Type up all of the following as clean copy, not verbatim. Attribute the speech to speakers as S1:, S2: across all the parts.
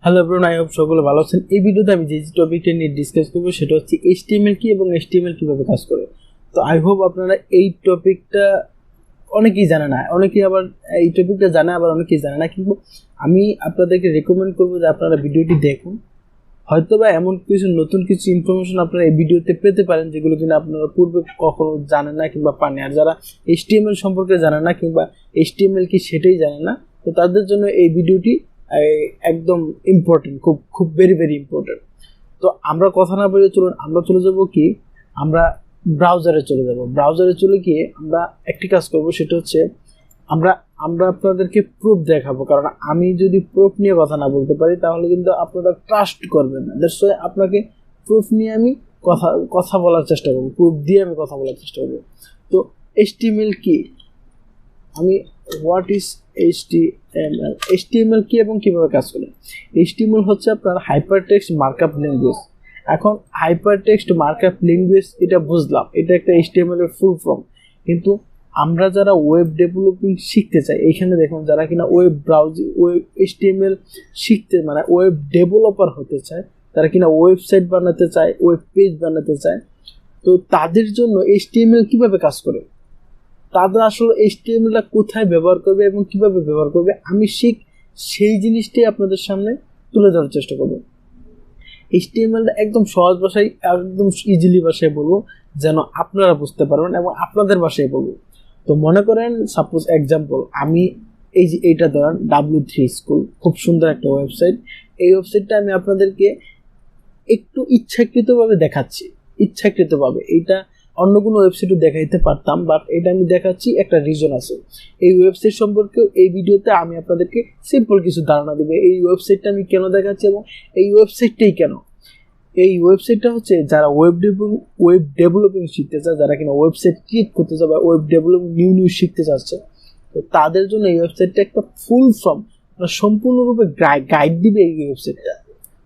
S1: Hello everyone, I hope সকলে ভালো আছেন। এই ভিডিওতে আমি যে টপিকটা নিয়ে ডিসকাস করবো সেটা হচ্ছে এইচটিএমএল কি এবং এইচটিএমএল কিভাবে কাজ করে। তো আই হোপ আপনারা এই টপিকটা অনেকেই জানে না, অনেকেই আবার এই টপিকটা জানে, আবার অনেকেই জানে না। কিন্তু আমি আপনাদেরকে রেকমেন্ড করবো যে আপনারা ভিডিওটি দেখুন। হয়তো বা এমন কিছু নতুন কিছু ইনফরমেশন আপনারা এই ভিডিওতে পেতে পারেন যেগুলো কিনা আপনারা পূর্বে কখনো জানেন না কিংবা পাননি। আর যারা এইচটিএমএল সম্পর্কে জানে না কিংবা এইচটিএমএল কি সেটাই জানে না, তো তাদের জন্য এই ভিডিওটি একদম ইম্পর্টেন্ট, খুব খুব ভেরি ভেরি ইম্পর্টেন্ট। তো আমরা কথা না বলে চলুন আমরা চলে যাব কি, আমরা ব্রাউজারে চলে যাব। ব্রাউজারে চলে গিয়ে আমরা একটি কাজ করব, সেটা হচ্ছে আমরা আমরা আপনাদেরকে প্রুফ দেখাবো। কারণ আমি যদি প্রুফ নিয়ে কথা না বলতে পারি তাহলে কিন্তু আপনারা ট্রাস্ট করবেন না। দ্যাটস ওয়াই আপনাকে প্রুফ নিয়ে আমি কথা বলার চেষ্টা করব, প্রুফ দিয়ে আমি কথা বলার চেষ্টা করব। তো এইচটিএমএল কি, আমি হোয়াট ইজ এইচটিএমএল, এইচটিএমএল কি এবং কিভাবে কাজ করে। এইচটিএমএল হচ্ছে আপনার হাইপারটেক্সট মার্কআপ ল্যাঙ্গুয়েজ। এখন হাইপারটেক্সট মার্কআপ ল্যাঙ্গুয়েজ এটা বুঝলাম, এটা একটা এইচটিএমএল এর ফুল ফর্ম। কিন্তু আমরা যারা ওয়েব ডেভেলপিং শিখতে চাই, এইখানে দেখুন যারা কিনা ওয়েব ব্রাউজিং, ওয়েব এইচটিএমএল শিখতে মানে ওয়েব ডেভেলপার হতে চায়, তারা কিনা ওয়েবসাইট বানাতে চায়, ওয়েব পেজ বানাতে চায়, তো তাদের জন্য এইচটিএমএল কিভাবে কাজ করে, তাদের আসলে এইচটিএমএলটা কোথায় ব্যবহার করবে এবং কিভাবে ব্যবহার করবে, আমি সেই জিনিসটাই আপনাদের সামনে তুলে ধরার চেষ্টা করব। এইচটিএমএলটা একদম সহজ ভাষায়, একদম ইজিলি ভাষায় বলবো যেন আপনারা বুঝতে পারবেন এবং আপনাদের ভাষায় বলবো। তো মনে করেন সাপোজ এক্সাম্পল, আমি এই যে এইটা ধরেন W3 স্কুল, খুব সুন্দর একটা ওয়েবসাইট। এই ওয়েবসাইটটা আমি আপনাদেরকে একটু ইচ্ছাকৃতভাবে দেখাচ্ছি, ইচ্ছাকৃতভাবে। এইটা অন্য কোনো ওয়েবসাইটও দেখাইতে পারতাম, বাট এটা আমি দেখাচ্ছি, একটা রিজন আছে। এই ওয়েবসাইট সম্পর্কেও এই ভিডিওতে আমি আপনাদেরকে সিম্পল কিছু ধারণা দেবো। এই ওয়েবসাইটটা আমি কেন দেখাচ্ছি এবং এই ওয়েবসাইটটাই কেন। এই ওয়েবসাইটটা হচ্ছে যারা ওয়েব ডেভেলপিং শিখতে চায়, যারা কিনা ওয়েবসাইট ক্রিয়েট করতে চায় বা ওয়েব ডেভেলপিং নিউ শিখতে চাচ্ছে, তো তাদের জন্য এই ওয়েবসাইটটা একটা ফুল ফর্ম, সম্পূর্ণরূপে গাইড দিবে এই ওয়েবসাইটটা।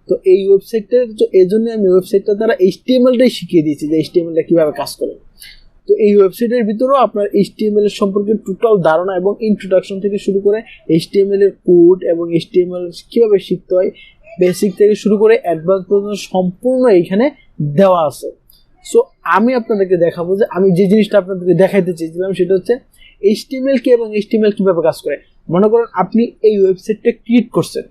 S1: তো এই ওয়েবসাইটটার এই জন্য আমি ওয়েবসাইটটা দ্বারা এইচটিএমএলটাই শিখিয়ে দিয়েছি যে এইচটিএমএলটা কীভাবে কাজ করে। তো এই ওয়েবসাইটের ভিতরেও আপনার এইচটিএমএল এর সম্পর্কে টোটাল ধারণা এবং ইন্ট্রোডাকশন থেকে শুরু করে এইচটিএমএল এর কোড এবং এইচটিএমএল কীভাবে শিখতে হয়, বেসিক থেকে শুরু করে অ্যাডভান্স পর্যন্ত সম্পূর্ণ এইখানে দেওয়া আছে। সো আমি আপনাদেরকে দেখাবো যে আমি যে জিনিসটা আপনাদেরকে দেখাইতে চেয়েছিলাম সেটা হচ্ছে এইচটিএমএল কি এবং এইচটিএমএল কীভাবে কাজ করে। মনে করেন আপনি এই ওয়েবসাইটটা ক্রিয়েট করছেন,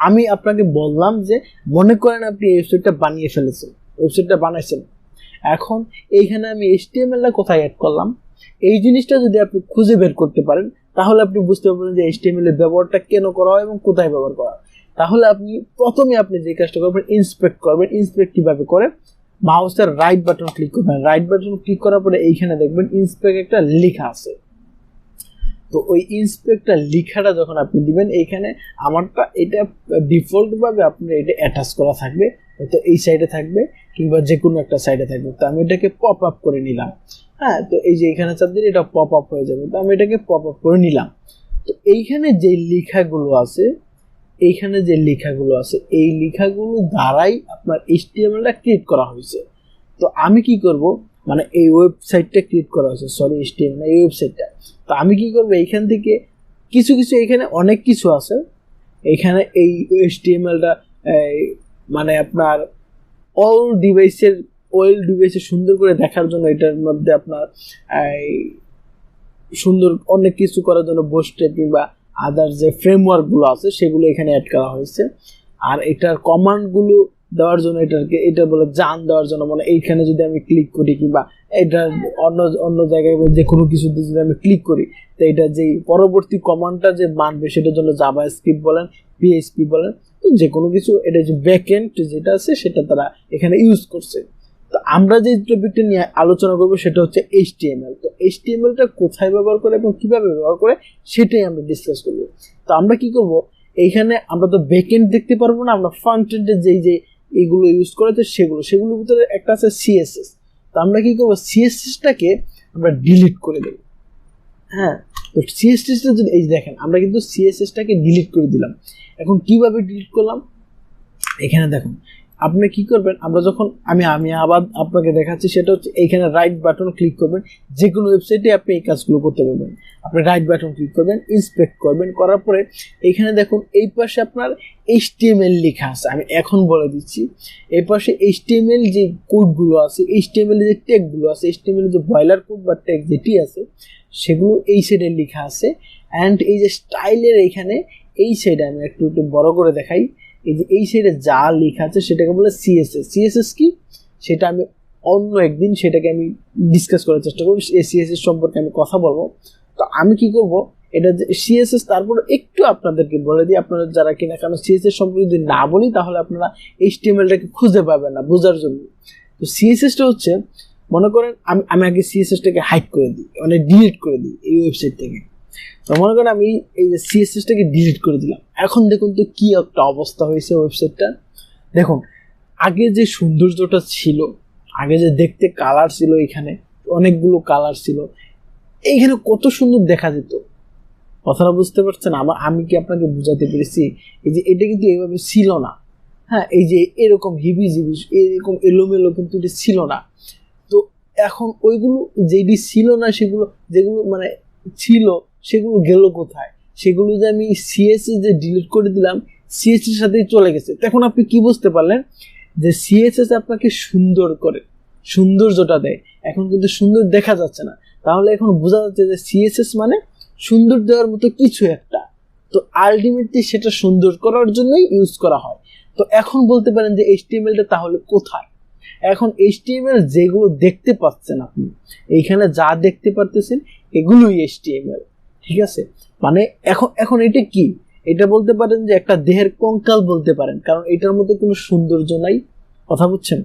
S1: আমি আপনাকে বললাম যে মনে করেন আপনি এই ওয়েবসাইটটা বানিয়ে ফেলেছেন, ওয়েবসাইটটা বানাইছেন। এখন এইখানে আমি এইচটিএমএলটা কোথায় অ্যাড করলাম, এই জিনিসটা যদি আপনি খুঁজে বের করতে পারেন তাহলে আপনি বুঝতে পারবেন যে এইচটিএমএল এর ব্যবহারটা কেন করা হয় এবং কোথায় ব্যবহার করা হয়। তাহলে প্রথমে আপনি যে কাজটা করবেন, ইন্সপেক্ট করবেন। ইন্সপেক্ট কীভাবে করে, মাউসের রাইট বাটন ক্লিক করবেন। রাইট বাটন ক্লিক করার পরে এইখানে দেখবেন ইন্সপেক্ট একটা লেখা আছে। তো ওই ইন্সপেক্টর লেখাটা যখন আপনি দিবেন, এইখানে আমারটা এটা ডিফল্টভাবে আপনার এটা অ্যাটাচ করা থাকবে, তো এই সাইডে থাকবে কিংবা যে কোনো একটা সাইডে থাকবে। তো আমি এটাকে পপ আপ করে নিলাম। হ্যাঁ, তো এই যে এখানে চাপ দিলে এটা পপ আপ হয়ে যাবে, তো আমি এটাকে পপ আপ করে নিলাম। তো এইখানে যে লেখাগুলো আছে, এই লেখাগুলো দ্বারাই আপনার এইচটিএমএলটা ক্রিয়েট করা হয়েছে। তো আমি কি করব, মানে এই ওয়েবসাইটটা ক্রিয়েট করা হয়েছে, সরি এইচটিএমএল এই ওয়েবসাইটটা। তো আমি কি করব, এইখান থেকে কিছু এখানে অনেক কিছু আছে। এখানে এই এইচটিএমএলটা মানে আপনার ওয়েল ডিভাইসে সুন্দর করে দেখার জন্য এটার মধ্যে আপনার সুন্দর অনেক কিছু করার জন্য বোস্টেড কিংবা আদার যে ফ্রেমওয়ার্কগুলো আছে সেগুলো এখানে অ্যাড করা হয়েছে। আর এটার কমান্ডগুলো দেওয়ার জন্য এটা বলে জান দেওয়ার জন্য, মানে এইখানে যদি আমি ক্লিক করি কিংবা এটা অন্য জায়গায় যে কোনো কিছুতে যদি আমি ক্লিক করি, তো এটা যেই পরবর্তী কমান্ডটা যে মানবে সেটার জন্য জাভাস্ক্রিপ্ট বলেন, পিএইচপি বলেন, তো যে কোনো কিছু এটা যে ব্যাকএন্ড যেটা আছে সেটা তারা এখানে ইউজ করছে। তো আমরা যে টপিকটা নিয়ে আলোচনা করবো সেটা হচ্ছে এইচটিএমএল। তো এইচটিএমএলটা কোথায় ব্যবহার করে এবং কিভাবে ব্যবহার করে সেটাই আমরা ডিসকাস করবো। তো আমরা কি করব, এইখানে আমরা তো ব্যাকএন্ড দেখতে পারবো না, আমরা ফ্রন্ট এন্ডে যে এইগুলো ইউজ করে তো সেগুলোর ভিতরে একটা আছে সিএসএস। তো আমরা কি করবো, সিএসএসটাকে আমরা ডিলিট করে দেবো। হ্যাঁ, তো সিএসএসটা যদি এই দেখেন, আমরা কিন্তু সিএসএসটাকে ডিলিট করে দিলাম। এখন কিভাবে ডিলিট করলাম, এখানে দেখুন আপনি কি করবেন, আমরা যখন আমি আবার আপনাকে দেখাচ্ছি, সেটা হচ্ছে এইখানে রাইট বাটন ক্লিক করবেন। যে কোনো ওয়েবসাইটে আপনি এই কাজগুলো করতে পারবেন। আপনি রাইট বাটন ক্লিক করবেন, ইন্সপেক্ট করবেন, করার পরে এইখানে দেখুন এই পাশে আপনার HTML লেখা আছে। আমি এখন বলে দিচ্ছি, এই পাশে HTML যে কোডগুলো আছে, HTML যে ট্যাগগুলো আছে, HTML যে বয়লার কোড বা ট্যাগ যেটি আছে, সেগুলো এই সাইডে লেখা আছে। অ্যান্ড এই যে স্টাইলের এইখানে এই সাইডে আমি একটু বড় করে দেখাই, এই যে এই সাইডে যা লেখা আছে সেটাকে বলে CSS কি সেটা আমি অন্য একদিন সেটাকে আমি ডিসকাস করার চেষ্টা করব, এই CSS সম্পর্কে আমি কথা বলবো। তো আমি কি করব, এটা যে CSS তারপর একটু আপনাদেরকে বলে দিই, আপনারা যারা কিনা, কারণ CSS সম্পর্কে যদি না বলি তাহলে আপনারা HTML-টাকে খুঁজে পাবেন না বোঝার জন্য। তো CSS-টা হচ্ছে, মনে করেন আমি আগে CSS-টাকে হাইড করে দিই, মানে ডিলিট করে দিই এই ওয়েবসাইট থেকে। তো মনে করেন আমি এই যে CSS-টাকে ডিলিট করে দিলাম। এখন দেখুন তো কি একটা অবস্থা হয়েছে ওয়েবসাইটটা। দেখুন আগে যে সৌন্দর্যটা ছিল, আগে যে দেখতে কালার ছিল, এখানে অনেকগুলো কালার ছিল, এইখানে কত সুন্দর দেখা যেত। কথাটা বুঝতে পারছেন? আমি কি আপনাকে বুঝাতে পেরেছি? এই যে এটা কিন্তু এইভাবে ছিল না। হ্যাঁ, এই যে এরকম হিবিজিবি এরকম এলোমেলো কিন্তু এটা ছিল না। তো এখন ওইগুলো যেটি ছিল না, সেগুলো যেগুলো মানে ছিল সেগুলো গেল কোথায়? সেগুলো যে আমি CSS যে ডিলিট করে দিলাম, CSS সাথেই চলে গেছে। তখন আপনি কি বুঝতে পারলেন যে CSS আপনাকে সুন্দর করে, সৌন্দর্যটা দেয়। এখন কিন্তু সুন্দর দেখা যাচ্ছে না, তাহলে এখন বোঝা যাচ্ছে যে CSS মানে সুন্দর দেওয়ার মতো কিছু একটা। তো আলটিমেটলি সেটা সুন্দর করার জন্যই ইউজ করা হয়। তো এখন বলতে পারেন যে HTML-টা তাহলে কোথায়? এখন HTML যেগুলো দেখতে পাচ্ছেন আপনি, এইখানে যা দেখতে পারতেছেন এগুলোই HTML, ঠিক আছে? মানে এখন এটা কি? এটা বলতে পারেন যে একটা দেহের কঙ্কাল বলতে পারেন, কারণ এটার মধ্যে কোনো সৌন্দর্য নাই। কথা বুঝছেন?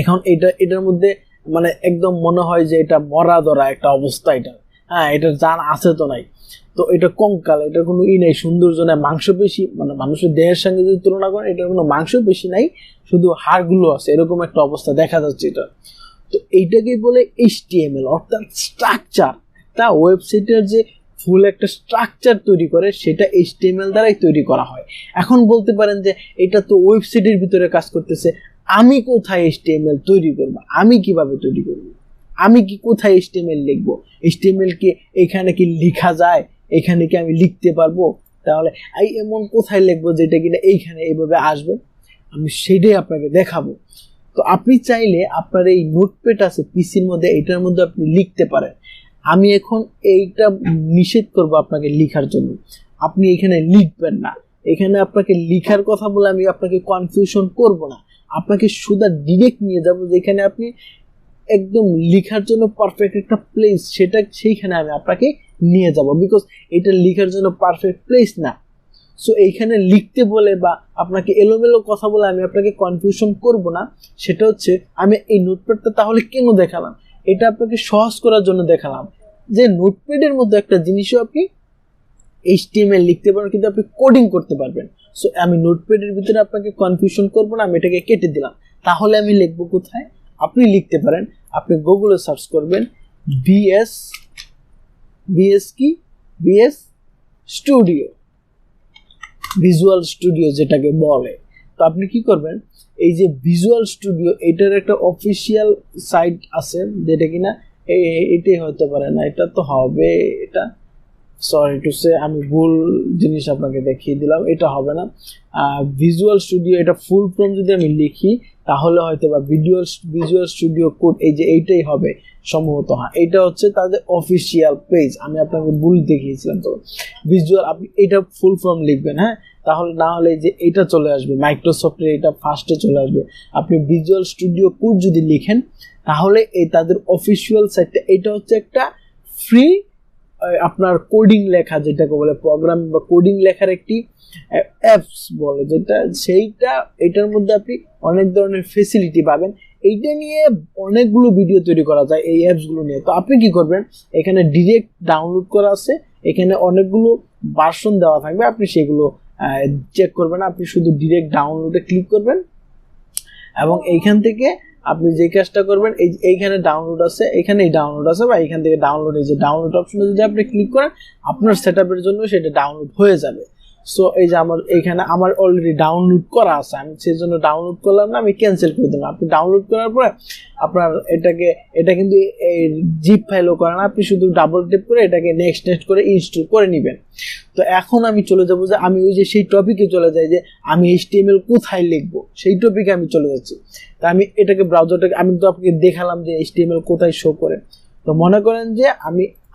S1: এখন এটার মধ্যে মানে একদম মনে হয় যে এটা মরা ধরা একটা অবস্থা। এটা হ্যাঁ, এটার জান আছে তো নাই। তো এটা কঙ্কাল, এটার কোনো নেই, সৌন্দর্য নাই, মাংসপেশি, মানে মানুষের দেহের সঙ্গে যদি তুলনা করেন এটার কোনো মাংসপেশি নাই, শুধু হাড়গুলো আছে, এরকম একটা অবস্থা দেখা যাচ্ছে এটা। তো এইটাকেই বলে HTML, অর্থাৎ স্ট্রাকচার। একটা ওয়েবসাইটের যে ফুল একটা স্ট্রাকচার তৈরি করে সেটা HTML দ্বারাই তৈরি করা হয়। এখন বলতে পারেন যে এটা তো ওয়েবসাইটের ভিতরে কাজ করতেছে, আমি কোথায় HTML তৈরি করব? আমি কিভাবে তৈরি করব? আমি কি কোথায় HTML লিখব? HTML কি এখানে কি লেখা যায়? এখানে কি আমি লিখতে পারবো? তাহলে এমন কোথায় লিখবো যেটা কিনা এইখানে এইভাবে আসবে? আমি সেটাই আপনাকে দেখাবো। তো আপনি চাইলে আপনার এই নোটপ্যাড আছে পিসির মধ্যে, এটার মধ্যে আপনি লিখতে পারেন। আমি এখন এইটা নিষেধ করব আপনাকে লিখার জন্য, আপনি এখানে লিখবেন না। এখানে আপনাকে লিখার কথা বলে আমি আপনাকে কনফিউশন করব না, আপনাকে শুধু ডিরেক্ট নিয়ে যাব যেখানে আপনি একদম লেখার জন্য পারফেক্ট একটা প্লেস, সেইখানে আমি আপনাকে নিয়ে যাব, বিকজ এটা লেখার জন্য পারফেক্ট প্লেস না। সো এইখানে লিখতে বলে বা আপনাকে এলোমেলো কথা বলে আমি আপনাকে কনফিউশন করব না। সেটা হচ্ছে, আমি এই নোটপ্যাডটা তাহলে কেন দেখালাম? এটা আপনাকে সহজ করার জন্য দেখালাম যে নোটপ্যাডের মধ্যে একটা জিনিসও আপনি HTML লিখতে পারবেন, কিন্তু আপনি কোডিং করতে পারবেন। সো আমি নোটপ্যাডের ভিতরে আপনাকে কনফিউশন করব না, আমি এটাকে কেটে দিলাম। তাহলে আমি লিখবো কোথায়? আপনি লিখতে পারেন, আপনি গুগলে সার্চ করবেন বিএস কি বিএস স্টুডিও, ভিজুয়াল স্টুডিও যেটাকে বলে। তো আপনি কি করবেন, এই যে ভিজুয়াল স্টুডিও, এটার একটা অফিসিয়াল সাইট আছে, যেটা কিনা এটাই হতে পারে না, এটা তো হবে, এটা সরি টু সে আমি ভুল জিনিস আপনাকে দেখিয়ে দিলাম, এটা হবে না। ভিজুয়াল স্টুডিও এটা ফুল ফর্ম যদি আমি লিখি তাহলে হয়তো বা ভিজুয়াল স্টুডিও কোড, এই যে এইটাই হবে সম্ভবত। হ্যাঁ, এটা হচ্ছে তাদের অফিসিয়াল পেজ, আমি আপনাকে ভুল দেখিয়েছিলাম। তো ভিজুয়াল, আপনি এটা ফুল ফর্ম লিখবেন, হ্যাঁ, তাহলে না হলে যে এটা চলে আসবে, মাইক্রোসফটের এটা ফার্স্টে চলে আসবে। আপনি ভিজুয়াল স্টুডিও কোড যদি লিখেন তাহলে এই তাদের অফিসিয়াল সাইটটা, এটা হচ্ছে একটা ফ্রি আপনার কোডিং লেখা, যেটাকে বলে প্রোগ্রাম বা কোডিং লেখার একটি অ্যাপস বলে, যেটা সেইটা এটার মধ্যে আপনি অনেক ধরনের ফেসিলিটি পাবেন। এইটা নিয়ে অনেকগুলো ভিডিও তৈরি করা যায় এই অ্যাপসগুলো নিয়ে। তো আপনি কি করবেন, এখানে ডিরেক্ট ডাউনলোড করা আছে, এখানে অনেকগুলো ভার্সন দেওয়া থাকবে, আপনি সেগুলো চেক করবেন। আপনি শুধু ডিরেক্ট ডাউনলোডে ক্লিক করবেন এবং এইখান থেকে আপনি যে কাজটা করবেন, এইখানে ডাউনলোড আছে, এখানেই ডাউনলোড আছে, বা এইখান থেকে ডাউনলোড, এই যে ডাউনলোড অপশনে যদি আপনি ক্লিক করেন আপনার সেটআপের জন্য সেটা ডাউনলোড হয়ে যাবে। সো এই যে আমার এখানে আমার অলরেডি ডাউনলোড করা আছে, আমি সেই জন্য ডাউনলোড করলাম না, আমি ক্যান্সেল করে দিলাম। আপনি ডাউনলোড করার পরে আপনার এটা কিন্তু জিপ ফাইলও করে না, আপনি শুধু ডাবল ট্যাপ করে এটাকে নেক্সট করে ইনস্টল করে নেবেন। তো এখন আমি চলে যাবো যে আমি ওই যে সেই টপিকে চলে যাই যে আমি HTML কোথায় লিখবো, সেই টপিকে আমি চলে যাচ্ছি। তা আমি এটাকে ব্রাউজারটাকে আমি তো আপনাকে দেখালাম যে HTML কোথায় শো করে। তো মনে করেন যে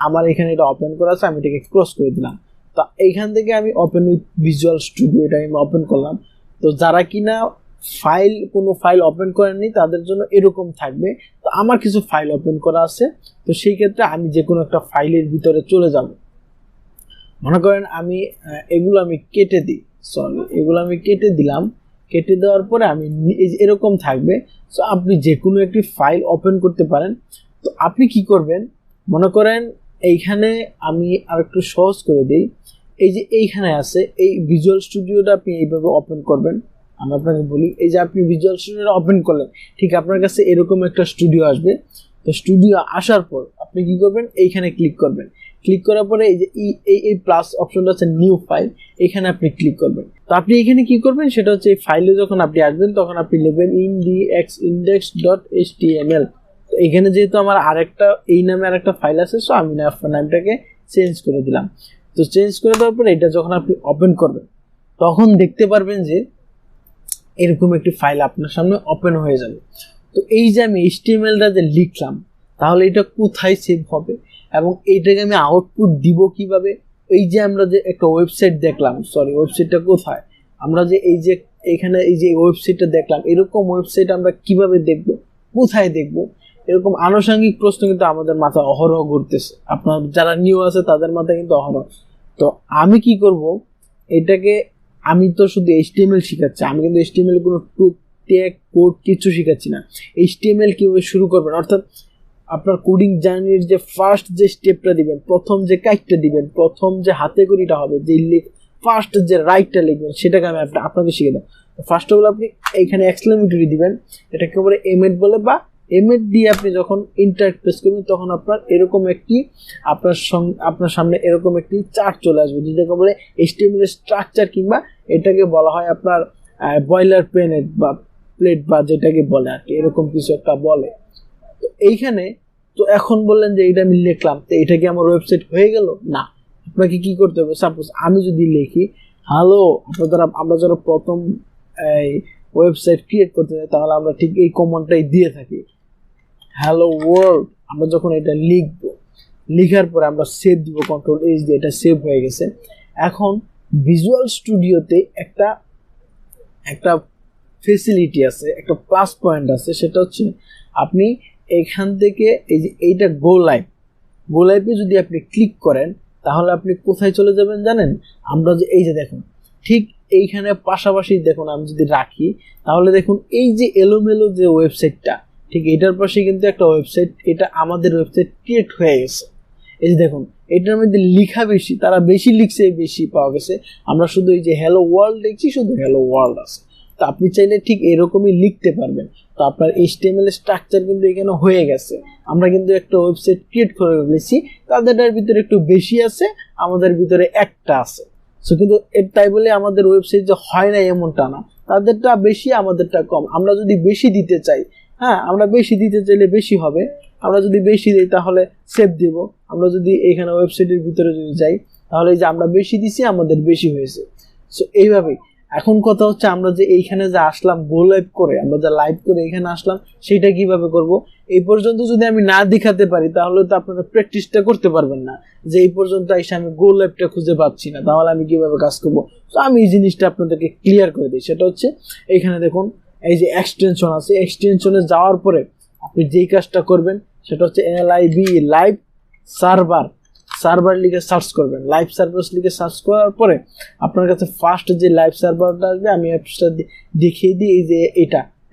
S1: আমার এখানে এটা ওপেন করা আছে, আমি এটাকে ক্লোজ করে দিলাম। তো এইখান থেকে আমি ওপেন উইথ ভিজুয়াল স্টুডিও এটা আমি ওপেন করলাম। তো যারা কিনা কোনো ফাইল ওপেন করেননি তাদের জন্য এরকম থাকবে। তো আমার কিছু ফাইল ওপেন করা আছে, তো সেই ক্ষেত্রে আমি যে কোনো একটা ফাইলের ভিতরে চলে যাব। মনে করেন আমি এগুলো আমি কেটে দিই, এগুলো আমি কেটে দিলাম। কেটে দেওয়ার পরে আমি এরকম থাকবে। সো আপনি যে কোনো একটি ফাইল ওপেন করতে পারেন। তো আপনি কি করবেন, মনে করেন এইখানে আমি আর একটু সহজ করে দিই। এই যে এইখানে আছে এই ভিজুয়াল স্টুডিওটা আপনি এইভাবে ওপেন করবেন। আমি আপনাকে বলি, এই যে আপনি ভিজুয়াল স্টুডিওটা ওপেন করলেন, ঠিক আপনার কাছে এরকম একটা স্টুডিও আসবে। তো স্টুডিও আসার পর আপনি কি করবেন, এইখানে ক্লিক করবেন। ক্লিক করার পরে এই যে এই প্লাস অপশনটা আছে নিউ ফাইল, এখানে আপনি ক্লিক করবেন। তো আপনি এখানে কি করবেন সেটা হচ্ছে এই ফাইলে যখন আপনি আসবেন তখন আপনি লিখবেন index.html। তো এখানে যেহেতু আমার আরেকটা এই নামে আরেকটা ফাইল আছে, সো আমি নামটাকে চেঞ্জ করে দিলাম। তো চেঞ্জ করে দেওয়ার পরে এটা যখন আপনি ওপেন করবেন তখন দেখতে পারবেন যে এরকম একটি ফাইল আপনার সামনে ওপেন হয়ে যাবে। তো এই যে আমি HTMLটা যে লিখলাম তাহলে এটা কোথায় সেভ হবে এবং এইটাকে আমি আউটপুট দিব কিভাবে? এই যে আমরা যে একটা ওয়েবসাইট দেখলাম, ওয়েবসাইটটা কোথায়, আমরা যে এই যে এখানে এই যে ওয়েবসাইটটা দেখলাম, এরকম ওয়েবসাইট আমরা কিভাবে দেখব, কোথায় দেখব? এরকম আনুষঙ্গিক প্রশ্ন কিন্তু আমাদের মাথায় অহরহ ঘুরতেছে, আপনার যারা নিউ আছে তাদের মাথায় কিন্তু অহরহ। তো আমি কি করব, এটাকে আমি তো শুধু HTML শিখাচ্ছি, আমি কিন্তু HTML কোনো ট্যাগ কোড কিছু শিখাচ্ছি না। HTML কিভাবে শুরু করবেন, অর্থাৎ আপনার কোডিং জার্নির যে ফার্স্ট যে স্টেপটা দিবেন, প্রথম যে কাজটা দিবেন, প্রথম যে হাতে করিটা হবে, যে ফার্স্ট যে রাইটটা লিখবেন সেটাকে আমি আপনাকে শিখে দেব। ফার্স্ট অফ অল আপনি এইখানে এক্সক্লেমেটরি দিবেন, এটাকে বলে এমএড বলে, বা এমএড দিয়ে আপনি যখন ইন্টার প্রেস করবেন তখন আপনার এরকম একটি আপনার সামনে এরকম একটি চার্ট চলে আসবে, যেটাকে বলে HTML স্ট্রাকচার, কিংবা এটাকে বলা হয় আপনার বয়লার প্লেট বা যেটাকে বলে আর কি, এরকম কিছু একটা বলে। তো এইখানে তো এখন বললেন যে এটা আমি লিখলাম, তো এটা কি আমার ওয়েবসাইট হয়ে গেল? না, আপনাকে কি করতে হবে, সাপোজ আমি যদি লিখি হ্যালো, আমরা যারা প্রথম এই ওয়েবসাইট ক্রিয়েট করতে চাই তাহলে আমরা ঠিক এই কমান্ডটাই দিয়ে থাকি, হ্যালো ওয়ার্ল্ড। আমরা যখন এটা লিখবো, লিখার পরে আমরা সেভ দিব, Ctrl+H দিয়ে, এটা সেভ হয়ে গেছে। এখন ভিজুয়াল স্টুডিওতে একটা ফেসিলিটি আছে, একটা প্লাস পয়েন্ট আছে, সেটা হচ্ছে আপনি এখান থেকে এই যে এইটা গো লাইভে যদি আপনি ক্লিক করেন তাহলে আপনি কোথায় চলে যাবেন জানেন? আমরা যে এই যে দেখুন ঠিক এইখানে পাশাপাশি দেখুন, আমি যদি রাখি তাহলে দেখুন এই যে এলোমেলো যে ওয়েবসাইটটা, ঠিক এটার পাশে কিন্তু একটা ওয়েবসাইট, এটা আমাদের ওয়েবসাইট ক্রিয়েট হয়ে গেছে। এই যে দেখুন এটার মধ্যে লেখা বেশি, তারা বেশি লিখছে, বেশি পাওয়া গেছে। আমরা শুধু এই যে হ্যালো ওয়ার্ল্ড লিখছি, শুধু হ্যালো ওয়ার্ল্ড আছে। তো আপনি চাইলে ঠিক এরকমই লিখতে পারবেন। তো আপনার HTML স্ট্রাকচার কিন্তু এখানে হয়ে গেছে। আমরা কিন্তু একটা ওয়েবসাইট ক্রিয়েট করে ফেলেছি, তাদেরটার ভিতরে একটু বেশি আছে, আমাদের ভিতরে একটা আছে। সো কিন্তু তাই বলে আমাদের ওয়েবসাইট যে হয় না এমনটা না, তাদেরটা বেশি আমাদেরটা কম। আমরা যদি বেশি দিতে চাই, হ্যাঁ আমরা বেশি দিতে চাইলে বেশি হবে, আমরা যদি বেশি দিই তাহলে সেভ দিব। আমরা যদি এখানে ওয়েবসাইটের ভিতরে যদি যাই তাহলে এই যে আমরা বেশি দিছি, আমাদের বেশি হয়েছে। সো এইভাবেই এখন কথা হচ্ছে আমরা যে এইখানে যে আসলাম গো লাইভ করে, আমরা যে লাইভ করে এখানে আসলাম সেটা কিভাবে করব? এই পর্যন্ত যদি আমি না দেখাতে পারি তাহলে তো আপনারা প্র্যাকটিসটা করতে পারবেন না, যে এই পর্যন্ত এসে আমি গো লাইভটা খুঁজে পাচ্ছি না, তাহলে আমি কিভাবে কাজ করব? তো আমি এই জিনিসটা আপনাদেরকে ক্লিয়ার করে দিই। সেটা হচ্ছে এইখানে দেখুন এই যে এক্সটেনশন আছে, এক্সটেনশনে যাওয়ার পরে আপনি যেই কাজটা করবেন সেটা হচ্ছে LIV লাইভ সার্ভার লিখে সার্চ করবেন। লাইভ সার্ভার লিখে সার্চ করার পরে আপনার কাছে ফার্স্ট যে লাইভ সার্ভারটা আসবে, আমি অ্যাপসটা দেখিয়ে দিই। এই যে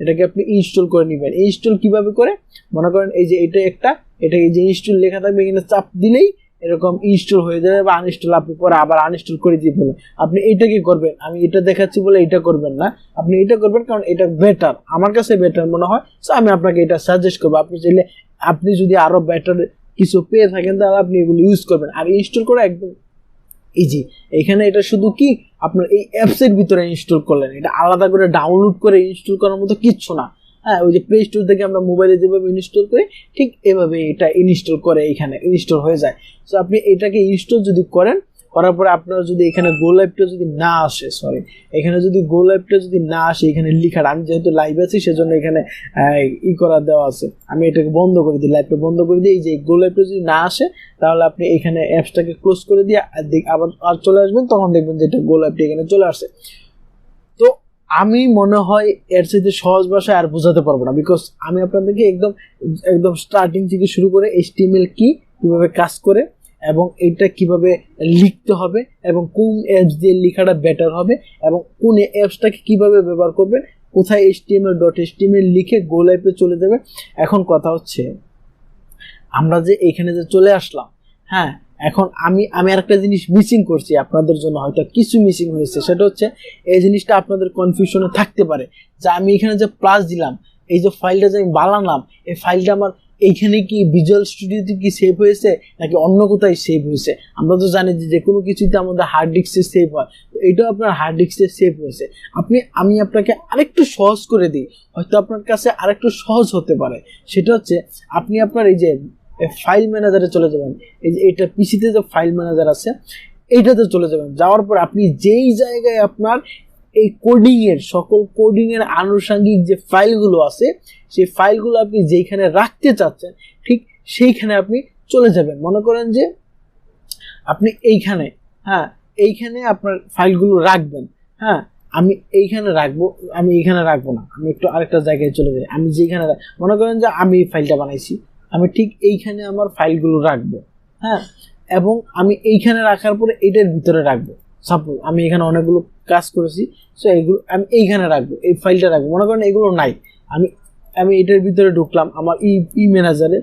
S1: এটাকে আপনি ইনস্টল করে নেবেন। ইনস্টল কিভাবে করে? মনে করেন এই যে এটা এই যে ইনস্টল লেখা থাকবে, এখানে চাপ দিলেই এরকম ইনস্টল হয়ে যাবে, বা আনইনস্টল আপনি পরে আবার আনইনস্টল করে দিয়ে ফেলবেন। আপনি এটা কি করবেন, আমি এটা দেখাচ্ছি বলে এটা করবেন না, আপনি এটা করবেন কারণ এটা বেটার, আমার কাছে বেটার মনে হয়। সো আমি আপনাকে এটা সাজেস্ট করবো। আপনি চাইলে আপনি যদি আরো বেটার কিছু পেয়ে থাকেন তাহলে আপনি এগুলো ইউজ করবেন। আর ইনস্টল করে একদম ইজি। এখানে এটা শুধু কি আপনার এই অ্যাপসের ভিতরে ইনস্টল করলেন, এটা আলাদা করে ডাউনলোড করে ইনস্টল করার মতো কিচ্ছু না। হ্যাঁ, ওই যে প্লে স্টোর থেকে আমরা মোবাইলে যেভাবে ইনস্টল করি ঠিক এভাবে এটা ইনস্টল করে এখানে ইনস্টল হয়ে যায়। সো আপনি এটাকে ইনস্টল যদি করার পরে আপনার যদি এখানে গো লাইভটা যদি না আসে, এখানে যদি গো লাইভটা যদি না আসে, এখানে লিখাটা, আমি যেহেতু লাইভ আছি সেজন্য এখানে করা দেওয়া আছে, আমি এটাকে বন্ধ করে দিই, লাইভটা বন্ধ করে দিই। এই যে গো লাইভটা যদি না আসে তাহলে আপনি এখানে অ্যাপসটাকে ক্লোজ করে দিয়ে আবার চলে আসবেন, তখন দেখবেন যে এটা গো লাইভটা এখানে চলে আসে। তো আমি মনে হয় এর সাথে সহজ ভাষায় আর বোঝাতে পারবো না, বিকজ আমি আপনাদেরকে একদম স্টার্টিং থেকে শুরু করে HTML কিভাবে কাজ করে এবং এটা কিভাবে লিখতে হবে এবং কোন অ্যাপস দিয়ে লেখাটা বেটার হবে এবং কোন অ্যাপসটাকে কিভাবে ব্যবহার করবেন, কোথায় HTML লিখে গো লাইভে চলে যাবে। এখন কথা হচ্ছে আমরা যে এখানে যে চলে আসলাম, হ্যাঁ, এখন আমি আরেকটা জিনিস মিসিং করছি, আপনাদের জন্য হয়তো কিছু মিসিং হয়েছে, সেটা হচ্ছে এই জিনিসটা আপনাদের কনফিউশনে থাকতে পারে যে আমি এখানে যে প্লাস দিলাম, এই যে ফাইলটা যে আমি বানালাম, এই ফাইলটা আমার এইখানে কি ভিজুয়াল স্টুডিওতে কি সেভ হয়েছে নাকি অন্য কোথায় সেভ হয়েছে। আমরা তো জানি যে কোনো কিছুতে আমাদের হার্ড ডিস্কে সেভ হয়, তো এটাও আপনার হার্ড ডিস্কে সেভ হয়েছে। আমি আপনাকে আরেকটু সহজ করে দিই, হয়তো আপনার কাছে আরেকটু সহজ হতে পারে। সেটা হচ্ছে আপনি আপনার এই যে ফাইল ম্যানেজারে চলে যাবেন, এই যে এটা পিসিতে যে ফাইল ম্যানেজার আছে এইটাতে চলে যাবেন। যাওয়ার পর আপনি যেই জায়গায় আপনার এই সকল কোডিংয়ের আনুষঙ্গিক যে ফাইলগুলো আছে সেই ফাইলগুলো আপনি যেইখানে রাখতে চাচ্ছেন ঠিক সেইখানে আপনি চলে যাবেন। মনে করেন যে আপনি এইখানে আপনার ফাইলগুলো রাখবেন। হ্যাঁ, আমি এইখানে রাখবো না, আমি একটু আরেকটা জায়গায় চলে যাই। আমি যেখানে মনে করেন যে আমি এই ফাইলটা বানাইছি, আমি ঠিক এইখানে আমার ফাইলগুলো রাখবো। হ্যাঁ, এবং আমি এইখানে রাখার পরে এটার ভিতরে রাখবো। সাপোজ আমি এখানে অনেকগুলো কাজ করেছি, সো এইগুলো আমি এইখানে রাখবো, এই ফাইলটা রাখবো। মনে করেন এগুলো নাই, আমি এটার ভিতরে ঢুকলাম আমার ম্যানেজারে,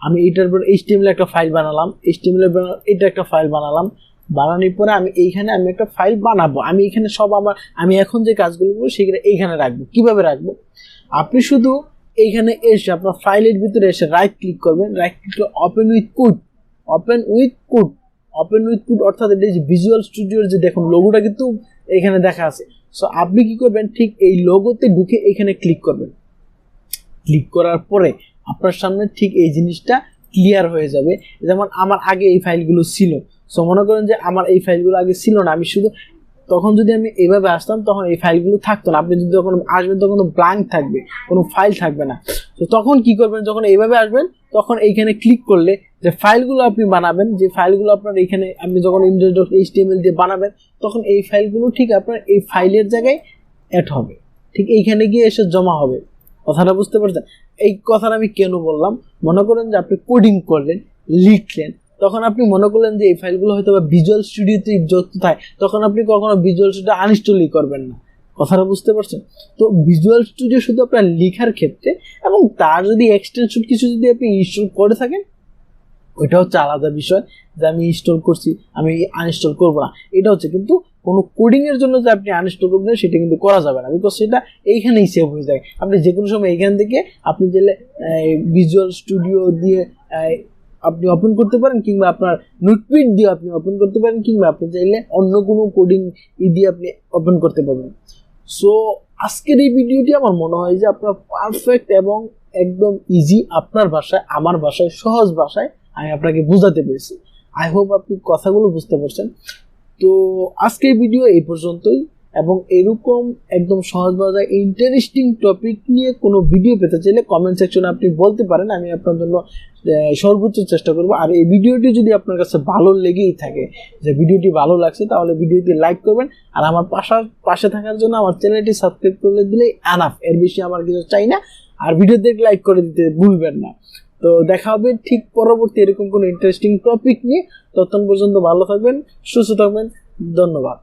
S1: আমি এটার পর HTML একটা ফাইল বানালাম, এটা একটা ফাইল বানানোর পরে আমি একটা ফাইল বানাবো। আমি এখানে আমি এখন যে কাজগুলো করবো সেগুলো এইখানে রাখবো। কিভাবে রাখবো? আপনি শুধু এইখানে এসে আপনার ফাইলের ভিতরে এসে রাইট ক্লিক করবেন, রাইট ক্লিক করে ওপেন উইথ কোড অর্থাৎ এটা যে ভিজুয়াল স্টুডিওর যে দেখুন লোগোটা কিন্তু এখানে দেখা আছে। সো আপনি কি করবেন, ঠিক এই লোগোতে ঢুকে এখানে ক্লিক করবেন। ক্লিক করার পরে আপনার সামনে ঠিক এই জিনিসটা ক্লিয়ার হয়ে যাবে। যেমন আমার আগে এই ফাইলগুলো ছিল, সো মনে করেন যে আমার এই ফাইলগুলো আগে ছিল না, আমি শুধু তখন যদি আমি এইভাবে আসতাম তখন এই ফাইলগুলো থাকতো না। আপনি যদি যখন আসবেন তখন তো ব্ল্যাঙ্ক থাকবে, কোনো ফাইল থাকবে না। তো তখন কি করবেন, যখন এইভাবে আসবেন তখন এইখানে ক্লিক করলে যে ফাইলগুলো আপনি বানাবেন, যে ফাইলগুলো আপনার এইখানে আপনি যখন index.html দিয়ে বানাবেন তখন এই ফাইলগুলো ঠিক আপনার এই ফাইলের জায়গায় অ্যাড হবে, ঠিক এইখানে গিয়ে এসে জমা হবে। কথাটা বুঝতে পারছেন? এই কথাটা আমি কেন বললাম, মনে করেন যে আপনি কোডিং করলেন, লিখলেন, তখন আপনি মনে করলেন যে এই ফাইলগুলো হয়তো বা ভিজুয়াল স্টুডিওতে যুক্ত থাকে, তখন আপনি কখনো ভিজুয়াল স্টুডিও আনইনস্টলই করবেন না। কথাটা বুঝতে পারছেন? তো ভিজুয়াল স্টুডিও শুধু আপনার লেখার ক্ষেত্রে, এবং তার যদি এক্সটেনশন কিছু যদি আপনি ইনস্টল করে থাকেন ওইটা হচ্ছে আলাদা বিষয়, যে আমি ইনস্টল করছি আমি আনইনস্টল করবো না, এটা হচ্ছে। কিন্তু কোনো কোডিং এর জন্য যে আপনি আনইনস্টল করবেন সেটা কিন্তু করা যাবে না, বিকজ সেটা এইখানেই সেভ হয়ে যায়। আপনি যে কোনো সময় এইখান থেকে আপনি চাইলে ভিজুয়াল স্টুডিও দিয়ে আপনি ওপেন করতে পারেন, কিংবা আপনার নোটপ্যাড দিয়ে আপনি ওপেন করতে পারেন, কিংবা আপনি চাইলে অন্য কোনো কোডিং দিয়ে আপনি ওপেন করতে পারবেন। সো আজকের এই ভিডিওটি আমার মনে হয় যে আপনার পারফেক্ট এবং একদম ইজি আপনার ভাষায়, আমার ভাষায়, সহজ ভাষায় আমি আপনাকে বোঝাতে পেরেছি। আই হোপ আপনি কথাগুলো বুঝতে পারছেন। তো আজকের ভিডিও এই পর্যন্তই, এবং এরকম একদম সহজ ভাষায় ইন্টারেস্টিং টপিক নিয়ে কোনো ভিডিও পেতে চাইলে কমেন্ট সেকশনে আপনি বলতে পারেন, আমি আপনার জন্য সর্বোচ্চ চেষ্টা করব। আর এই ভিডিওটি যদি আপনার কাছে ভালো লেগেই থাকে, যে ভিডিওটি ভালো লাগছে, তাহলে ভিডিওটি লাইক করবেন। আর আমার পাশে থাকার জন্য আমার চ্যানেলটি সাবস্ক্রাইব করে দিলেই এনাফ, এর বেশি আমার কিছু চাই না। আর ভিডিওতে লাইক করে দিতে ভুলবেন না। তো দেখা হবে ঠিক পরবর্তী এরকম কোনো ইন্টারেস্টিং টপিক নিয়ে। ততক্ষণ পর্যন্ত ভালো থাকবেন, সুস্থ থাকবেন। ধন্যবাদ।